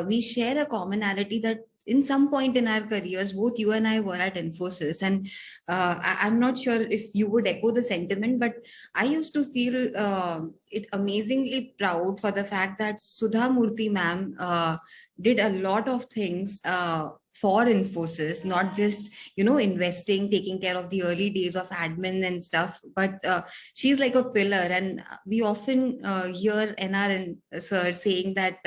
we share a commonality that in some point in our careers, both you and I were at Infosys. And I'm not sure if you would echo the sentiment, but I used to feel it amazingly proud for the fact that Sudhamurty ma'am did a lot of things for Infosys, not just, investing, taking care of the early days of admin and stuff, but she's like a pillar. And we often hear NRN sir saying that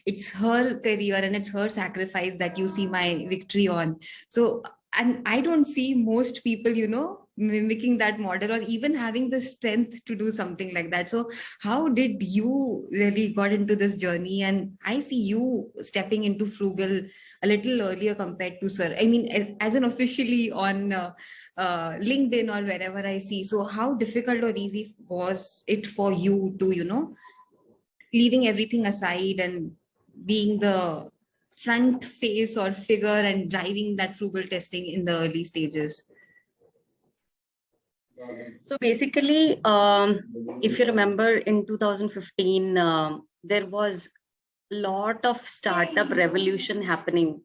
it's her career and it's her sacrifice that you see my victory on. So, and I don't see most people, mimicking that model or even having the strength to do something like that. So how did you really got into this journey? And I see you stepping into Frugal a little earlier compared to sir. I mean, as an officially on LinkedIn or wherever I see. So how difficult or easy was it for you to, leaving everything aside and being the front face or figure and driving that Frugal testing in the early stages? So basically, if you remember in 2015, there was a lot of startup revolution happening,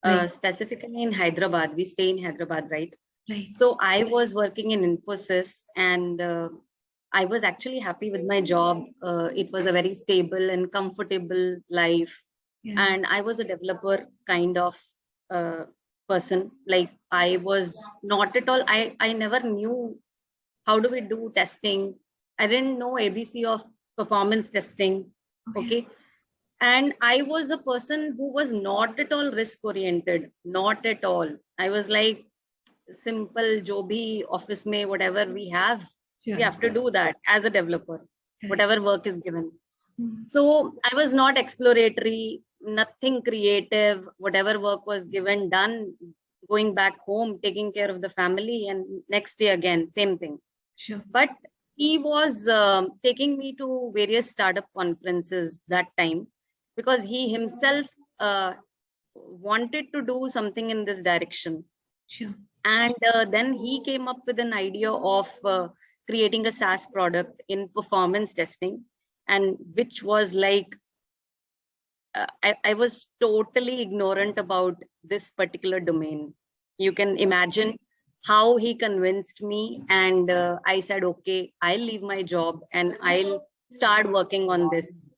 Right. specifically in Hyderabad. We stay in Hyderabad, right? Right. So I was working in Infosys, and I was actually happy with my job. It was a very stable and comfortable life. Yeah. And I was a developer kind of person. Like I was not at all, I never knew how do we do testing. I didn't know ABC of performance testing. Okay. And I was a person who was not at all risk oriented, not at all. I was like, simple jo bhi office mein whatever we have, we have to do that as a developer, whatever work is given. So I was not exploratory, nothing creative. Whatever work was given, done, going back home, taking care of the family, and next day again, same thing. Sure. But he was taking me to various startup conferences that time, because he himself wanted to do something in this direction. Sure. And then he came up with an idea of creating a SaaS product in performance testing, and which was like, I was totally ignorant about this particular domain. You can imagine how he convinced me, and I said, okay, I'll leave my job and I'll start working on this.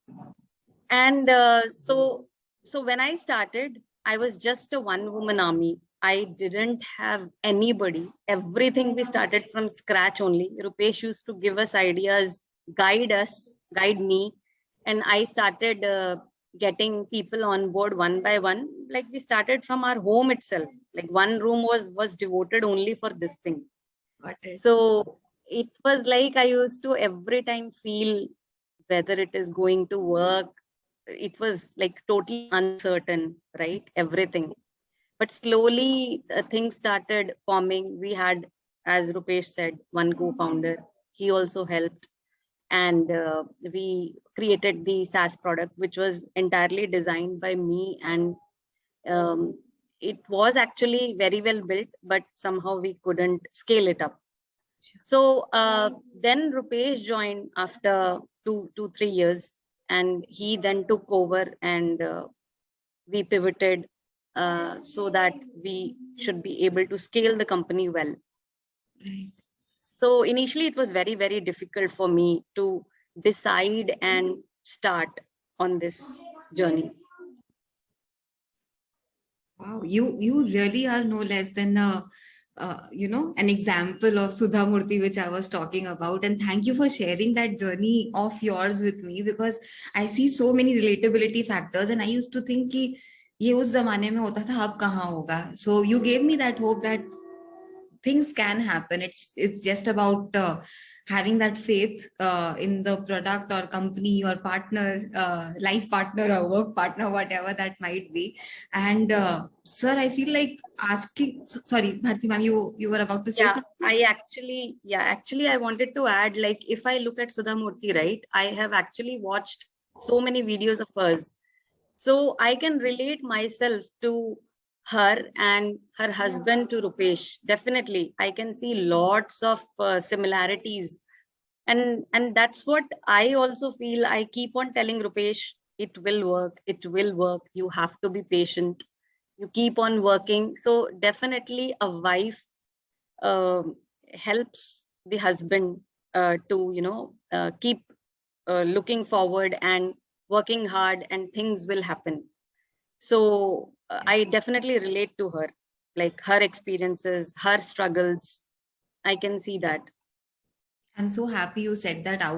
And so when I started, I was just a one-woman army. I didn't have anybody. Everything we started from scratch only. Rupesh used to give us ideas, guide me. And I started getting people on board one by one. Like we started from our home itself. Like one room was devoted only for this thing. Got it. So it was like I used to every time feel whether it is going to work. It was like totally uncertain, right? Everything. But slowly things started forming. We had, as Rupesh said, one co-founder. He also helped. And we created the SaaS product, which was entirely designed by me. And it was actually very well built, but somehow we couldn't scale it up. So then Rupesh joined after 3 years, and he then took over, and we pivoted so that we should be able to scale the company well. Right. So initially it was very, very difficult for me to decide and start on this journey. Wow, you really are no less than an example of Sudhamurty, which I was talking about. And thank you for sharing that journey of yours with me, because I see so many relatability factors. And I used to think कि ये उस जमाने में होता था, अब कहाँ होगा. So you gave me that hope that things can happen. It's just about having that faith in the product or company or partner, life partner or work partner, whatever that might be. And sir, I feel like asking, sorry, Bharti ma'am, you were about to say something? Actually, I wanted to add, like, if I look at Sudhamurty, right, I have actually watched so many videos of hers. So I can relate myself to her and her husband to Rupesh. Definitely, I can see lots of similarities. And that's what I also feel. I keep on telling Rupesh, it will work, it will work. You have to be patient. You keep on working. So definitely a wife helps the husband to, keep looking forward and working hard, and things will happen. So I definitely relate to her, like her experiences, her struggles. I can see that. I'm so happy you said that out